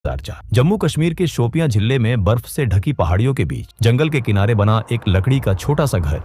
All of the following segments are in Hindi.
जम्मू कश्मीर के शोपियां जिले में बर्फ से ढकी पहाड़ियों के बीच जंगल के किनारे बना एक लकड़ी का छोटा सा घर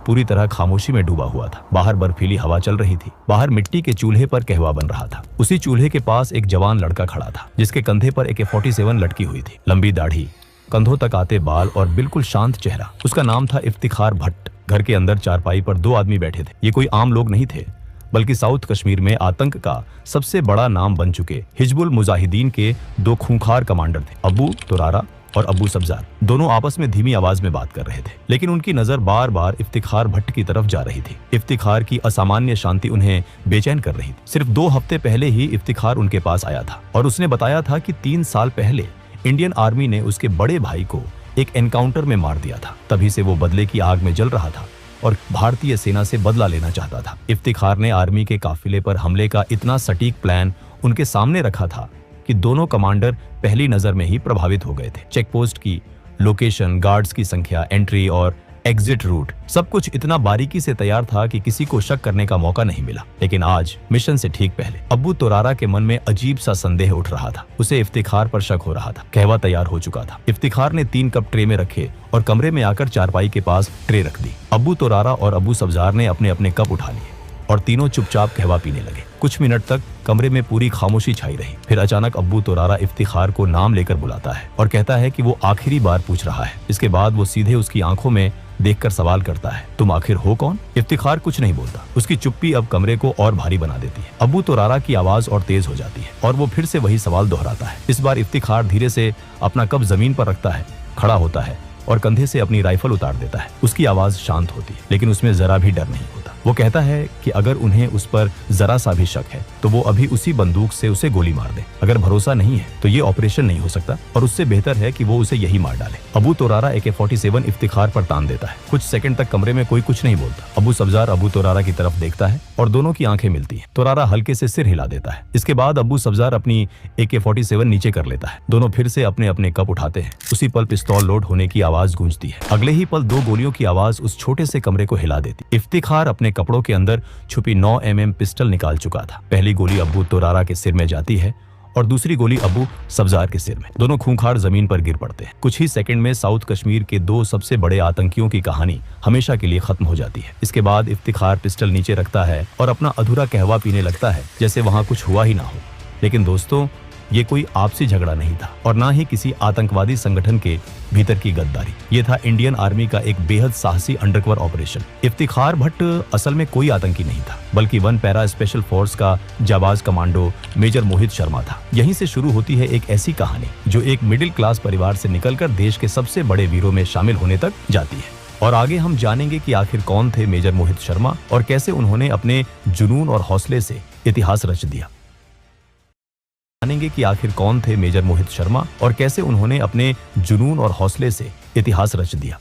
पूरी तरह खामोशी में डूबा हुआ था। बाहर बर्फीली हवा चल रही थी। बाहर मिट्टी के चूल्हे पर कहवा बन रहा था। उसी चूल्हे के पास एक जवान लड़का खड़ा था जिसके कंधे पर AK-47 लटकी हुई थी। लंबी दाढ़ी, कंधों तक आते बाल और बिल्कुल शांत चेहरा। उसका नाम था इफ्तिखार भट्ट। घर के अंदर चारपाई पर 2 आदमी बैठे थे। ये कोई आम लोग नहीं थे, बल्कि साउथ कश्मीर में आतंक का सबसे बड़ा नाम बन चुके हिजबुल मुजाहिदीन के 2 खूंखार कमांडर थे, अबू तुरारा और अबू सब्जार। दोनों आपस में धीमी आवाज में बात कर रहे थे, लेकिन उनकी नजर बार बार इफ्तिखार भट्ट की तरफ जा रही थी। इफ्तिखार की असामान्य शांति उन्हें बेचैन कर रही थी। सिर्फ 2 हफ्ते पहले ही इफ्तिखार उनके पास आया था और उसने बताया था कि 3 साल पहले इंडियन आर्मी ने उसके बड़े भाई को एक एनकाउंटर में मार दिया था। तभी से वो बदले की आग में जल रहा था और भारतीय सेना से बदला लेना चाहता था। इफ्तिखार ने आर्मी के काफिले पर हमले का इतना सटीक प्लान उनके सामने रखा था कि दोनों कमांडर पहली नजर में ही प्रभावित हो गए थे। चेकपोस्ट की लोकेशन, गार्ड्स की संख्या, एंट्री और एग्जिट रूट, सब कुछ इतना बारीकी से तैयार था कि किसी को शक करने का मौका नहीं मिला। लेकिन आज मिशन से ठीक पहले अबू तुरारा के मन में अजीब सा संदेह उठ रहा था। उसे इफ्तिखार पर शक हो रहा था। कहवा तैयार हो चुका था। इफ्तिखार ने 3 कप ट्रे में रखे और कमरे में आकर चारपाई के पास ट्रे रख दी। अबू तुरारा और अबू सब्जार ने अपने अपने कप उठा लिए और तीनों चुपचाप कहवा पीने लगे। कुछ मिनट तक कमरे में पूरी खामोशी छाई रही। फिर अचानक अबू तुरारा इफ्तिखार को नाम लेकर बुलाता है और कहता है कि वो आखिरी बार पूछ रहा है। इसके बाद वो सीधे उसकी आंखों में देखकर सवाल करता है, तुम आखिर हो कौन? इफ्तिखार कुछ नहीं बोलता। उसकी चुप्पी अब कमरे को और भारी बना देती है। अबू तुरारा की आवाज और तेज हो जाती है और वो फिर से वही सवाल दोहराता है। इस बार इफ्तिखार धीरे से अपना कप जमीन पर रखता है, खड़ा होता है और कंधे से अपनी राइफल उतार देता है। उसकी आवाज शांत होती है, लेकिन उसमें जरा भी डर नहीं होता। वो कहता है कि अगर उन्हें उस पर जरा सा भी शक है तो वो अभी उसी बंदूक से उसे गोली मार दे। अगर भरोसा नहीं है तो ये ऑपरेशन नहीं हो सकता और उससे बेहतर है कि वो उसे यही मार डाले। अबू तुरारा AK-47 इफ्तिखार पर तान देता है। कुछ सेकंड तक कमरे में कोई कुछ नहीं बोलता। अबू सब्जार अबू तुरारा की तरफ देखता है और दोनों की आंखें मिलती हैं। तुरारा हल्के से सिर हिला देता है। इसके बाद अबू सब्जार अपनी AK-47 नीचे कर लेता है। दोनों फिर से अपने अपने कप उठाते हैं। उसी पल पिस्तौल लोड होने की आवाज गूंजती है। अगले ही पल 2 गोलियों की आवाज उस छोटे से कमरे को हिला देती। इफ्तिखार अपने कपड़ों के अंदर छुपी 9 mm पिस्टल निकाल चुका था। पहली गोली अबू तुरारा के सिर में जाती है और दूसरी गोली अबू सब्जार के सिर में। दोनों खूंखार जमीन पर गिर पड़ते हैं। कुछ ही सेकंड में साउथ कश्मीर के 2 सबसे बड़े आतंकियों की कहानी हमेशा के लिए खत्म हो जाती है। इसके बाद इफ्तिखार पिस्टल नीचे रखता है और अपना अधूरा कहवा पीने लगता है, जैसे वहां कुछ हुआ ही ना हो। लेकिन दोस्तों, ये कोई आपसी झगड़ा नहीं था और ना ही किसी आतंकवादी संगठन के भीतर की गद्दारी। ये था इंडियन आर्मी का एक बेहद साहसी अंडरकवर ऑपरेशन। इफ्तिखार भट्ट असल में कोई आतंकी नहीं था, बल्कि 1 पैरा स्पेशल फोर्स का जाबाज कमांडो मेजर मोहित शर्मा था। यहीं से शुरू होती है एक ऐसी कहानी जो एक मिडिल क्लास परिवार से निकलकर देश के सबसे बड़े वीरों में शामिल होने तक जाती है। और आगे हम जानेंगे कि आखिर कौन थे मेजर मोहित शर्मा और कैसे उन्होंने अपने जुनून और हौसले से इतिहास रच दिया। जानेंगे कि आखिर कौन थे मेजर मोहित शर्मा और कैसे उन्होंने अपने जुनून और हौसले से इतिहास रच दिया।